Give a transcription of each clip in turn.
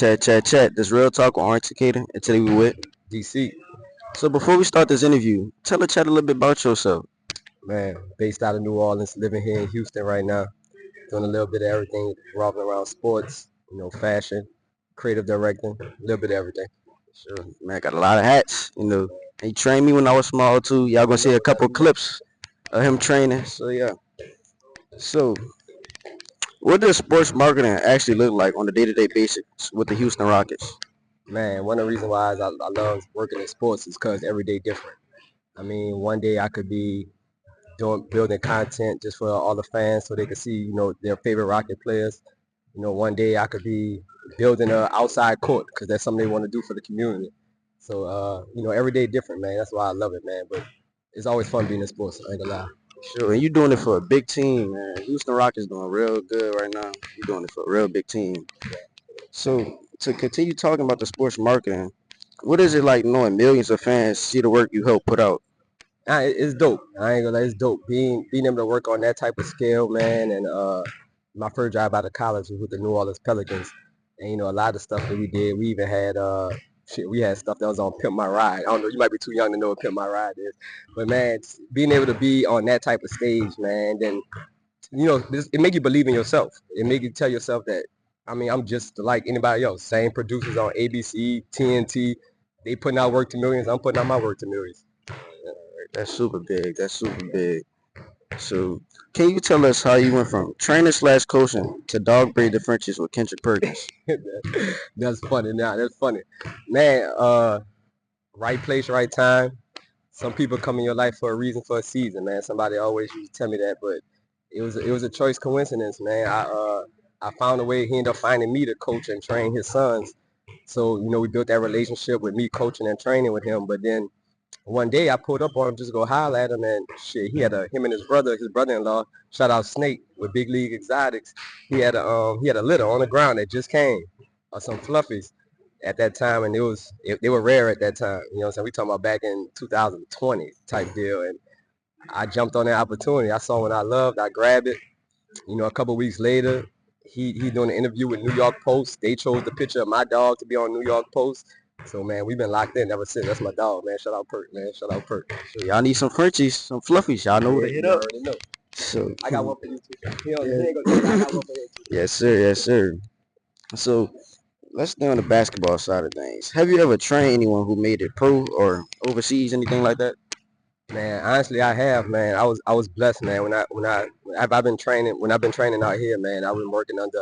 Chat. This real talk with Orange Cicada. And today we with DC, So before we start this interview, tell the chat a little bit about yourself. man, based out of New Orleans, living here in Houston right now, doing a little bit of everything revolving around sports, fashion, creative directing, a little bit of everything. Sure, man, I got a lot of hats. He trained me when I was small too. Y'all gonna see a couple clips of him training. So yeah. So what does sports marketing actually look like on a day-to-day basis with the Houston Rockets? Man, one of the reasons why I love working in sports is because every day different. I mean, one day I could be building content just for all the fans so they can see, their favorite Rocket players. One day I could be building a outside court because that's something they want to do for the community. So, every day different, man. That's why I love it, man. But it's always fun being in sports. I ain't gonna lie. Sure, and you doing it for a big team, man. Houston Rockets doing real good right now. You doing it for a real big team. So to continue talking about the sports marketing, what is it like knowing millions of fans see the work you help put out? It's dope. I ain't gonna lie, it's dope. Being able to work on that type of scale, man. And my first job out of college was with the New Orleans Pelicans, and a lot of stuff that we did. We even had we had stuff that was on Pimp My Ride. I don't know, you might be too young to know what Pimp My Ride is, but man, being able to be on that type of stage, man, then it make you believe in yourself. It make you tell yourself that, I mean, I'm just like anybody else. Same producers on ABC, TNT. They putting out work to millions. I'm putting out my work to millions. That's super big. That's super big. So, can you tell us how you went from trainer slash coaching to dog breed differentials with Kendrick Perkins? That's funny now. That's funny. Man, right place, right time. Some people come in your life for a reason, for a season, man. Somebody always used to tell me that, but it was a choice coincidence, man. I found a way. He ended up finding me to coach and train his sons. So, we built that relationship with me coaching and training with him. But then one day I pulled up on him just to go holler at him, and shit, he had him and his brother-in-law, shout out Snake with Big League Exotics. He had a litter on the ground that just came, some fluffies at that time, and they were rare at that time. You know what I'm saying? We talking about back in 2020 type deal, and I jumped on that opportunity. I saw one I loved, I grabbed it. A couple weeks later, he doing an interview with New York Post. They chose the picture of my dog to be on New York Post. So man, we've been locked in ever since. That's my dog, man. Shout out Perk, man. Shout out Perk. So y'all need some Frenchies, some fluffies. Y'all know where to hit You up. already know. So I got one for you too. He ain't gonna I got one for him too. yes, sir. Yes, sir. So let's stay on the basketball side of things. Have you ever trained anyone who made it pro or overseas, anything like that? Man, honestly, I have, man. I was blessed, man. I've been training when I've been training out here, man. I've been working under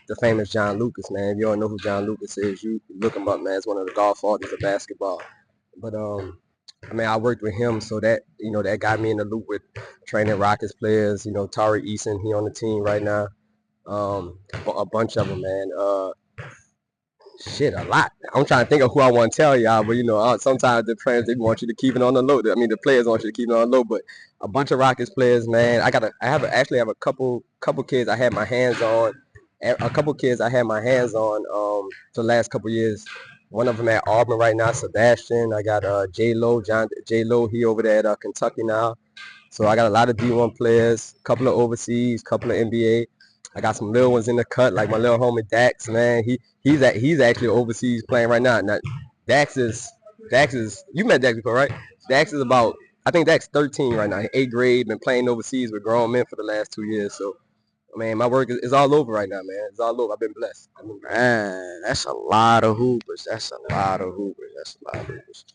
the famous John Lucas, man. If you don't know who John Lucas is, you look him up, man. It's one of the godfathers of basketball. But I mean, I worked with him, so that got me in the loop with training Rockets players. Tari Eason, he on the team right now. A bunch of them, man. Shit, a lot. I'm trying to think of who I want to tell y'all, but sometimes the players they want you to keep it on the low. I mean, the players want you to keep it on the low, but a bunch of Rockets players, man. Actually have a couple kids I had my hands on. A couple kids I had my hands on for the last couple years. One of them at Auburn right now, Sebastian. I got J Lo. He over there at Kentucky now. So I got a lot of D1 players, a couple of overseas, couple of NBA. I got some little ones in the cut, like my little homie Dax, man. He's actually overseas playing right now. Now Dax is you met Dax before, right? Dax is about, I think Dax 13 right now, 8th grade, been playing overseas with grown men for the last 2 years. So man, my work is all over right now, man. It's all over. I've been blessed. Man, that's a lot of hoopers. That's a lot of hoopers. That's a lot of hoopers.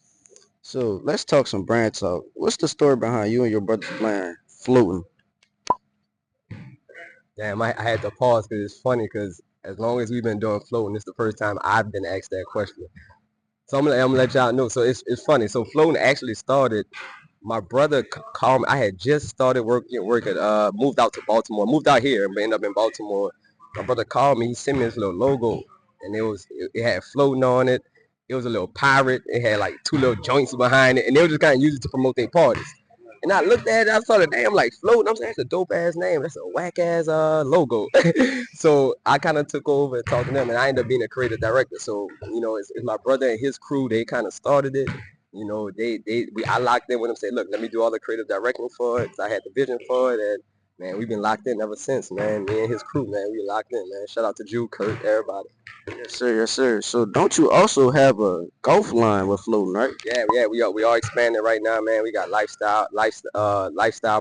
So let's talk some brand talk. What's the story behind you and your brother's plan floating? Damn, I had to pause because it's funny because as long as we've been doing floating, it's the first time I've been asked that question. So I'm gonna let y'all know. So it's funny. So floating actually started. My brother called me. I had just started working. Moved out to Baltimore. Moved out here, but ended up in Baltimore. My brother called me. He sent me this little logo, and it had floating on it. It was a little pirate. It had like two little joints behind it, and they were just kind of use it to promote their parties. And I looked at it, I saw the name like floating. I'm saying that's a dope ass name. That's a whack ass logo. So I kind of took over and talked to them, and I ended up being a creative director. So it's my brother and his crew. They kind of started it. I locked in with them. Said, look, let me do all the creative directing for it. I had the vision for it, and man, we've been locked in ever since, man. Me and his crew, man, we locked in, man. Shout out to Jude, Kurt, everybody. Yes, sir. Yes, sir. So don't you also have a golf line with floating, right? Yeah, we are expanding right now, man. We got lifestyle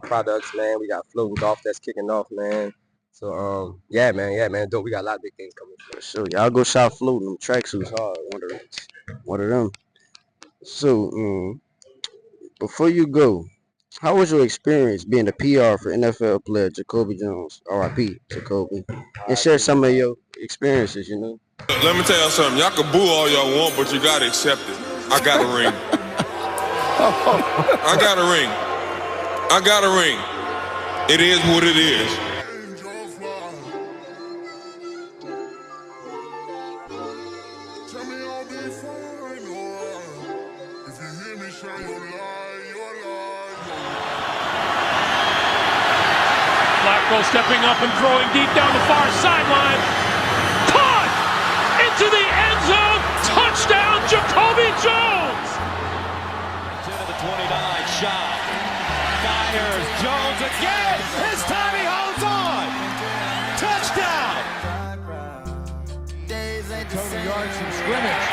products, man. We got floating golf that's kicking off, man. So yeah, man, dope. We got a lot of big things coming. So y'all go shop floating them tracksuits hard. One of them. So before you go, how was your experience being a PR for NFL player Jacoby Jones, RIP Jacoby, and share some of your experiences, you know? Let me tell y'all something. Y'all can boo all y'all want, but you gotta accept it. I got a ring. I got a ring. I got a ring. It is what it is. Flacco stepping up and throwing deep down the far sideline. Caught into the end zone. Touchdown, Jacoby Jones. Into the 29 shot. Fires Jones again. This time he holds on. Touchdown. 20 yards from scrimmage.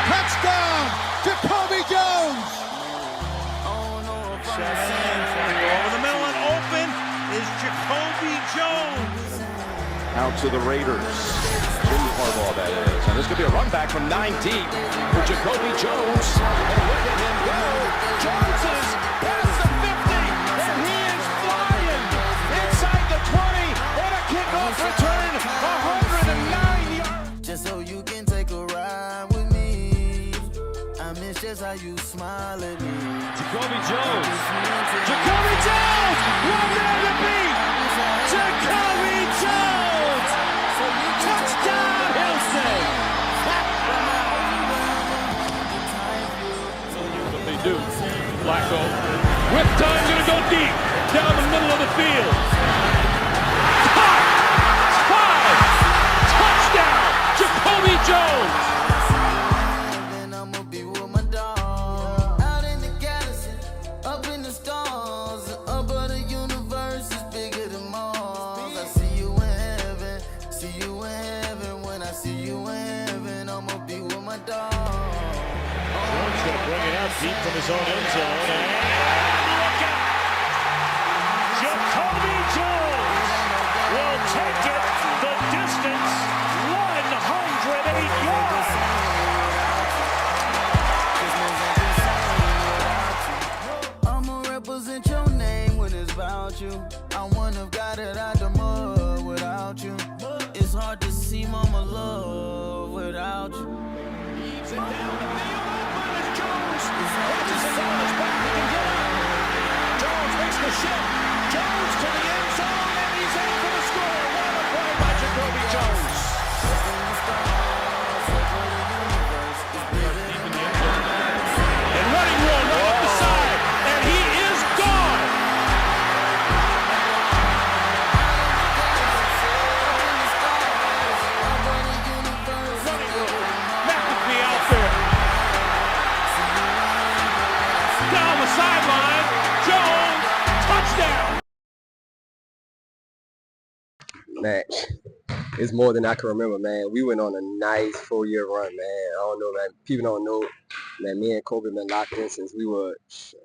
Touchdown, Jacoby Jones. Over the middle and open is Jacoby Jones. Out to the Raiders. Jimmy Harbaugh, that is. And this could be a run back from 9 deep for Jacoby Jones. And look at him go. Jones is past the 50, and he is flying inside the 20. What a kickoff return. 109 yards. Just so you can take a ride with me. I miss just how you smile at me. Jacoby Jones. Jacoby Jones. One man to beat. Jacoby Jones. Touchdown, Hilson. What they do. Flacco with time, gonna go deep down the middle of the field. Touchdown, Jacoby Jones. And I'ma be with my dog. Out in the galaxy, up in the stars, up of the universe is bigger than Mars. I see you in heaven, see you in heaven. When I see you in heaven, I'ma be with my dog. Jones gonna bring it out deep from his own end zone. And look out! Jacoby Jones will take it the distance, 108 yards. I'ma represent your name when it's about you. I wouldn't have got it out the mud without you. It's hard to see mama love without you. Leaves it down the field. Open is Jones. Watches it down as back he can get out. Jones makes the shift. Jones to the end zone, and he's in for the score. What a play by Jacoby Jones. And running one right up the side, and he is gone. Running one, McAfee out there. Down the sideline, Jones, touchdown. Man, it's more than I can remember, man. We went on a nice 4-year run, man. I don't know, man. People don't know, man. Me and Kobe been locked in since we were,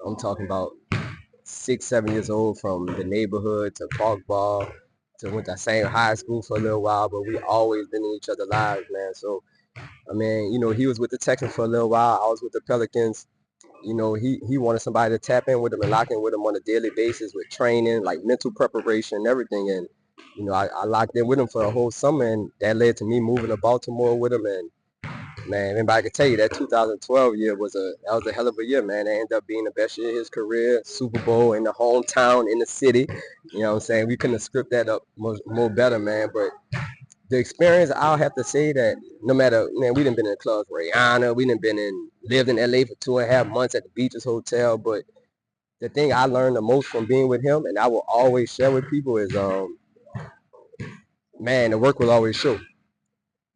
I'm talking about 6, 7 years old, from the neighborhood to park ball to went to same high school for a little while, but we always been in each other's lives, man. So, I mean, you know, he was with the Texans for a little while. I was with the Pelicans. You know, he wanted somebody to tap in with him and lock in with him on a daily basis with training, like mental preparation and everything. And, you know, I locked in with him for a whole summer, and that led to me moving to Baltimore with him. And, man, anybody could tell you that 2012 year was a hell of a year, man. It ended up being the best year of his career. Super Bowl in the hometown, in the city. You know what I'm saying? We couldn't have scripted that up more better, man. But the experience, I'll have to say that no matter, man, we done been in clubs with Rihanna. We done lived in LA for 2.5 months at the Beaches Hotel. But the thing I learned the most from being with him, and I will always share with people, is, man, the work will always show.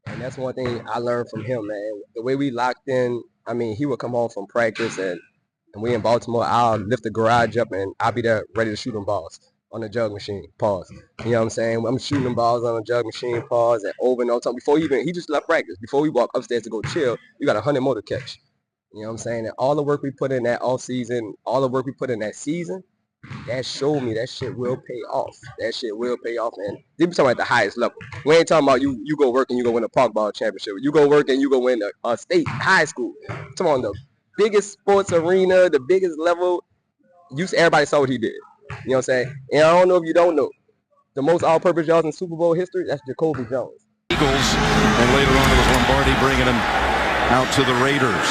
And that's one thing I learned from him, man. The way we locked in, I mean, he would come home from practice, and we in Baltimore, I'll lift the garage up, and I'll be there ready to shoot them balls. on a jug machine. Pause. You know what I'm saying? I'm shooting them balls on a jug machine. Pause. And over and over time. Before he just left practice. Before we walk upstairs to go chill, we got 100 more to catch. You know what I'm saying? And all the work we put in that off season, all the work we put in that season, that showed me that shit will pay off. That shit will pay off, man. They be talking about the highest level. We ain't talking about you go work and you go win a park ball championship. You go work and you go win a state high school. I'm talking about the biggest sports arena, the biggest level. Everybody saw what he did. You know what I'm saying? And I don't know if you don't know, the most all-purpose yards in Super Bowl history, that's Jacoby Jones. Eagles, and later on it was Lombardi bringing him out to the Raiders.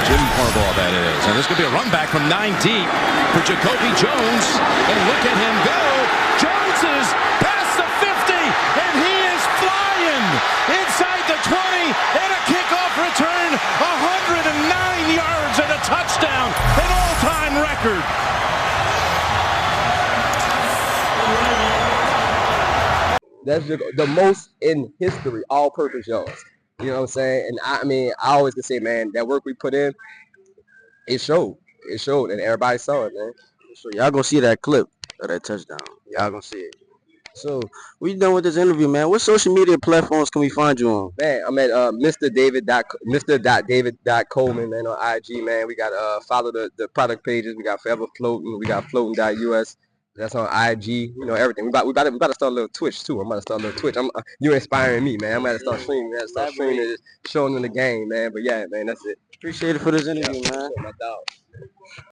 Jim Harbaugh, that is. And this could be a run back from 9 deep for Jacoby Jones. And look at him go. Jones is past the 50, and he is flying inside the 20, and a kickoff return, 109 yards and a touchdown, an all-time record. That's the most in history, all-purpose yards. You know what I'm saying? And I always can say, man, that work we put in, it showed. It showed, and everybody saw it, man. So y'all gonna see that clip of that touchdown. Y'all gonna see it. So we done with this interview, man. What social media platforms can we find you on? Man, I'm at Mr.David.Coleman, man, on IG, man. We got follow the product pages. We got Forever Floating. We got floating.us. That's on IG. You know, everything. We about to start a little Twitch too. I'm about to start a little Twitch. You're inspiring me, man. I'm about to start streaming. Showing them the game, man. But yeah, man, that's it. Appreciate it for this interview, man. My dog.